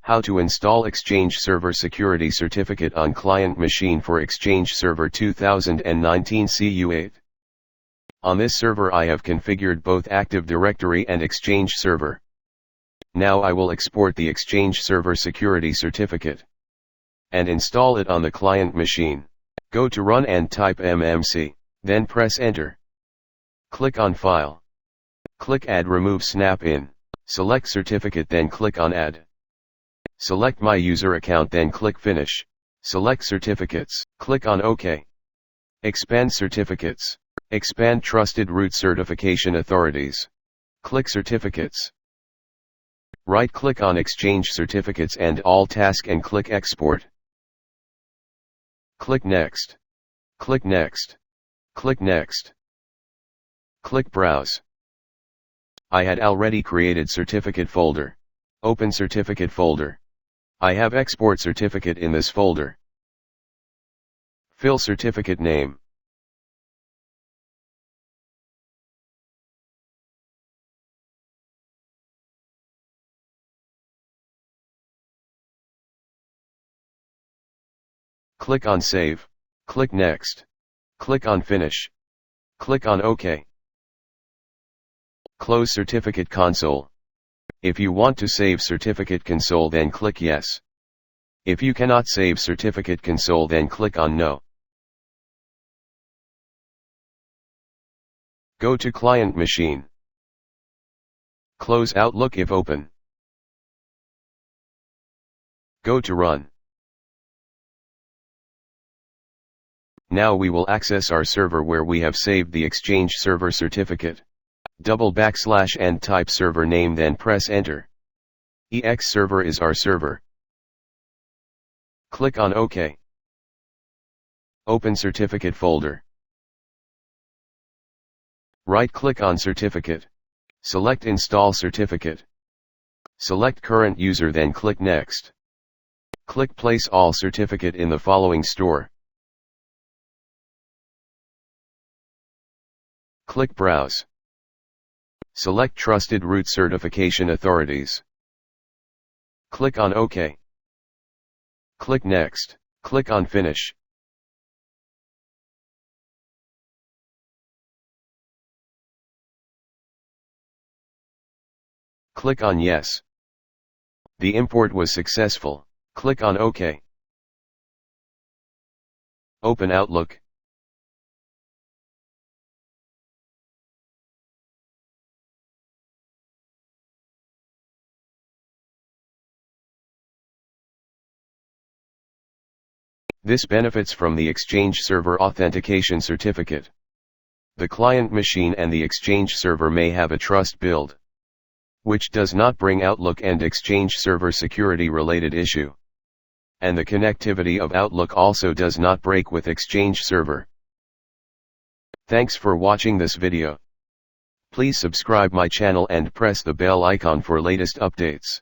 How to install Exchange Server Security Certificate on client machine for Exchange Server 2019 CU8. On this server I have configured both Active Directory and Exchange Server. Now I will export the Exchange Server Security Certificate and install it on the client machine. Go to Run and type MMC, then press Enter. Click on File. Click Add Remove Snap-in. Select Certificate, then click on Add. Select My User Account, then click Finish. Select Certificates. Click on OK. Expand Certificates. Expand Trusted Root Certification Authorities. Click Certificates. Right-click on Exchange Certificates and All Task and click Export. Click Next. Click Next. Click Next. Click Browse. I had already created certificate folder. Open certificate folder. I have export certificate in this folder. Fill certificate name. Click on Save. Click Next. Click on Finish. Click on OK. Close Certificate Console. If you want to save Certificate Console, then click Yes. If you cannot save Certificate Console, then click on No. Go to Client Machine. Close Outlook if open. Go to Run. Now we will access our server where we have saved the Exchange Server Certificate. Double / and type server name, then press Enter. EX Server is our server. Click on OK. Open Certificate folder. Right-click on Certificate. Select Install Certificate. Select Current User, then click Next. Click Place All Certificate in the following store. Click Browse. Select Trusted Root Certification Authorities. Click on OK. Click Next. Click on Finish. Click on Yes. The import was successful. Click on OK. Open Outlook. This benefits from the Exchange Server Authentication Certificate. The client machine and the Exchange Server may have a trust build, which does not bring Outlook and Exchange Server security related issue. And the connectivity of Outlook also does not break with Exchange Server. Thanks for watching this video. Please subscribe my channel and press the bell icon for latest updates.